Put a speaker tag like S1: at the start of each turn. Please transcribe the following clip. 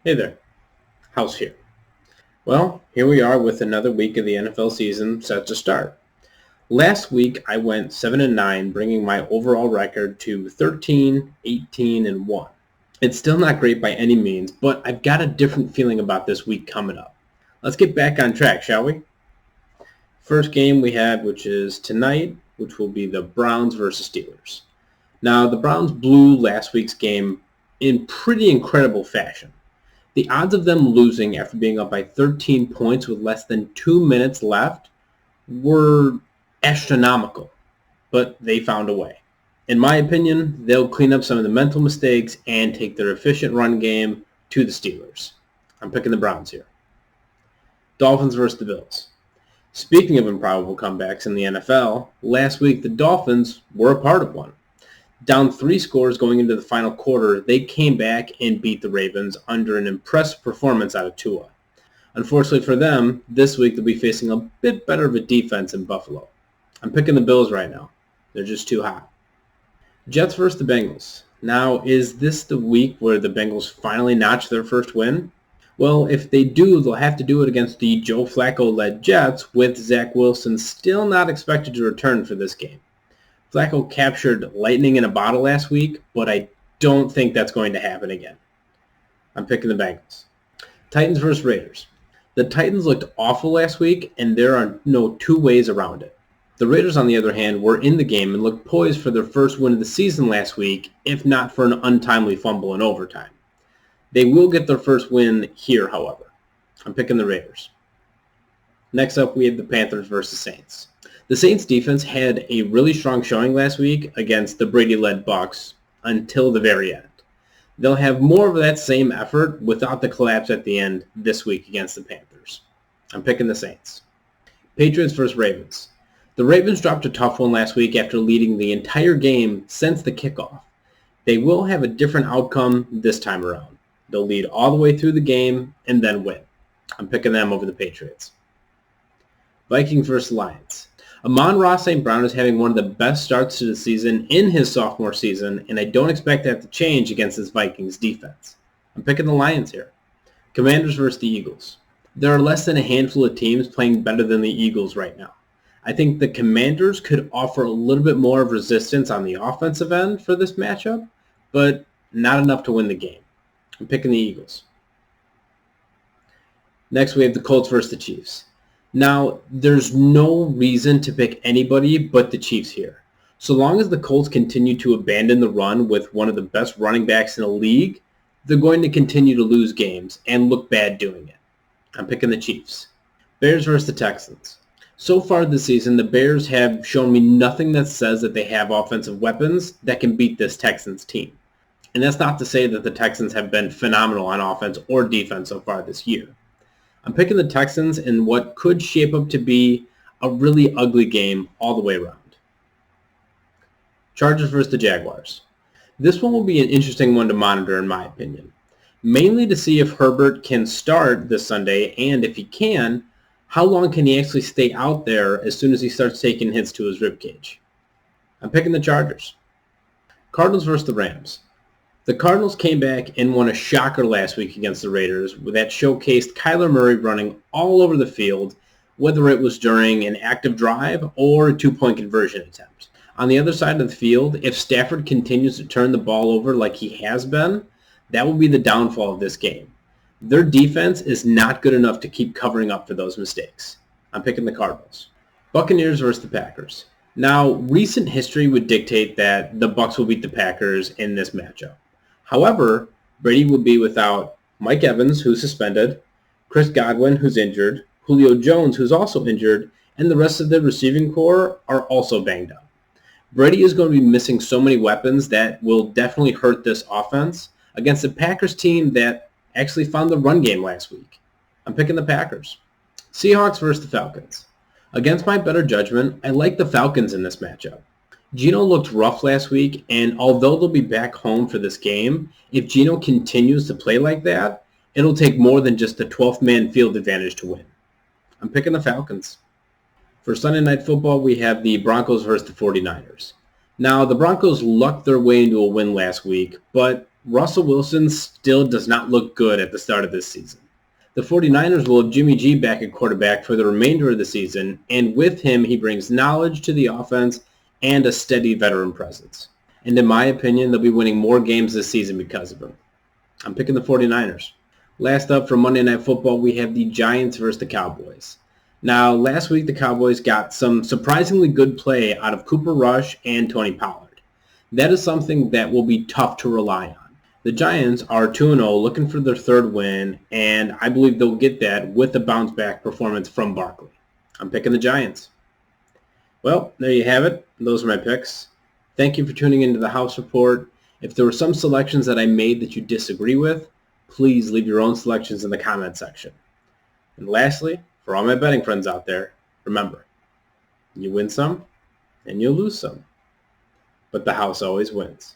S1: Hey there, House here. Well, here we are with another week of the NFL season set to start. Last week I went 7-9, bringing my overall record to 13, 18, and 1. It's still not great by any means, but I've got a different feeling about this week coming up. Let's get back on track, shall we? First game we had, which is tonight, which will be the Browns versus Steelers. Now, the Browns blew last week's game in pretty incredible fashion. The odds of them losing after being up by 13 points with less than 2 minutes left were astronomical, but they found a way. In my opinion, they'll clean up some of the mental mistakes and take their efficient run game to the Steelers. I'm picking the Browns here. Dolphins versus the Bills. Speaking of improbable comebacks in the NFL, last week the Dolphins were a part of one. Down 3 scores going into the final quarter, they came back and beat the Ravens under an impressive performance out of Tua. Unfortunately for them, this week they'll be facing a bit better of a defense in Buffalo. I'm picking the Bills right now. They're just too hot. Jets versus the Bengals. Now, is this the week where the Bengals finally notch their first win? Well, if they do, they'll have to do it against the Joe Flacco-led Jets, with Zach Wilson still not expected to return for this game. Flacco captured lightning in a bottle last week, but I don't think that's going to happen again. I'm picking the Bengals. Titans versus Raiders. The Titans looked awful last week, and there are no two ways around it. The Raiders, on the other hand, were in the game and looked poised for their first win of the season last week, if not for an untimely fumble in overtime. They will get their first win here, however. I'm picking the Raiders. Next up, we have the Panthers versus Saints. The Saints defense had a really strong showing last week against the Brady-led Bucs until the very end. They'll have more of that same effort without the collapse at the end this week against the Panthers. I'm picking the Saints. Patriots versus Ravens. The Ravens dropped a tough one last week after leading the entire game since the kickoff. They will have a different outcome this time around. They'll lead all the way through the game and then win. I'm picking them over the Patriots. Vikings versus Lions. Amon-Ra St. Brown is having one of the best starts to the season in his sophomore season, and I don't expect that to change against this Vikings defense. I'm picking the Lions here. Commanders versus the Eagles. There are less than a handful of teams playing better than the Eagles right now. I think the Commanders could offer a little bit more of resistance on the offensive end for this matchup, but not enough to win the game. I'm picking the Eagles. Next, we have the Colts versus the Chiefs. Now, there's no reason to pick anybody but the Chiefs here. So long as the Colts continue to abandon the run with one of the best running backs in the league, they're going to continue to lose games and look bad doing it. I'm picking the Chiefs. Bears versus the Texans. So far this season, the Bears have shown me nothing that says that they have offensive weapons that can beat this Texans team. And that's not to say that the Texans have been phenomenal on offense or defense so far this year. I'm picking the Texans in what could shape up to be a really ugly game all the way around. Chargers versus the Jaguars. This one will be an interesting one to monitor in my opinion. Mainly to see if Herbert can start this Sunday, and if he can, how long can he actually stay out there as soon as he starts taking hits to his ribcage. I'm picking the Chargers. Cardinals versus the Rams. The Cardinals came back and won a shocker last week against the Raiders that showcased Kyler Murray running all over the field, whether it was during an active drive or a two-point conversion attempt. On the other side of the field, if Stafford continues to turn the ball over like he has been, that will be the downfall of this game. Their defense is not good enough to keep covering up for those mistakes. I'm picking the Cardinals. Buccaneers versus the Packers. Now, recent history would dictate that the Bucs will beat the Packers in this matchup. However, Brady will be without Mike Evans, who's suspended, Chris Godwin, who's injured, Julio Jones, who's also injured, and the rest of the receiving core are also banged up. Brady is going to be missing so many weapons that will definitely hurt this offense against a Packers team that actually found the run game last week. I'm picking the Packers. Seahawks versus the Falcons. Against my better judgment, I like the Falcons in this matchup. Geno looked rough last week, and although they'll be back home for this game, if Geno continues to play like that, it'll take more than just the 12th man field advantage to win. I'm picking the Falcons. For Sunday Night Football, we have the Broncos versus the 49ers. Now, the Broncos lucked their way into a win last week, but Russell Wilson still does not look good at the start of this season. The 49ers will have Jimmy G back at quarterback for the remainder of the season, and with him he brings knowledge to the offense and a steady veteran presence. And in my opinion, they'll be winning more games this season because of him. I'm picking the 49ers. Last up for Monday Night Football, we have the Giants versus the Cowboys. Now, last week the Cowboys got some surprisingly good play out of Cooper Rush and Tony Pollard. That is something that will be tough to rely on. The Giants are 2-0, looking for their third win, and I believe they'll get that with a bounce-back performance from Barkley. I'm picking the Giants. Well, there you have it. Those are my picks. Thank you for tuning into the House Report. If there were some selections that I made that you disagree with, please leave your own selections in the comment section. And lastly, for all my betting friends out there, remember, you win some and you lose some, but the house always wins.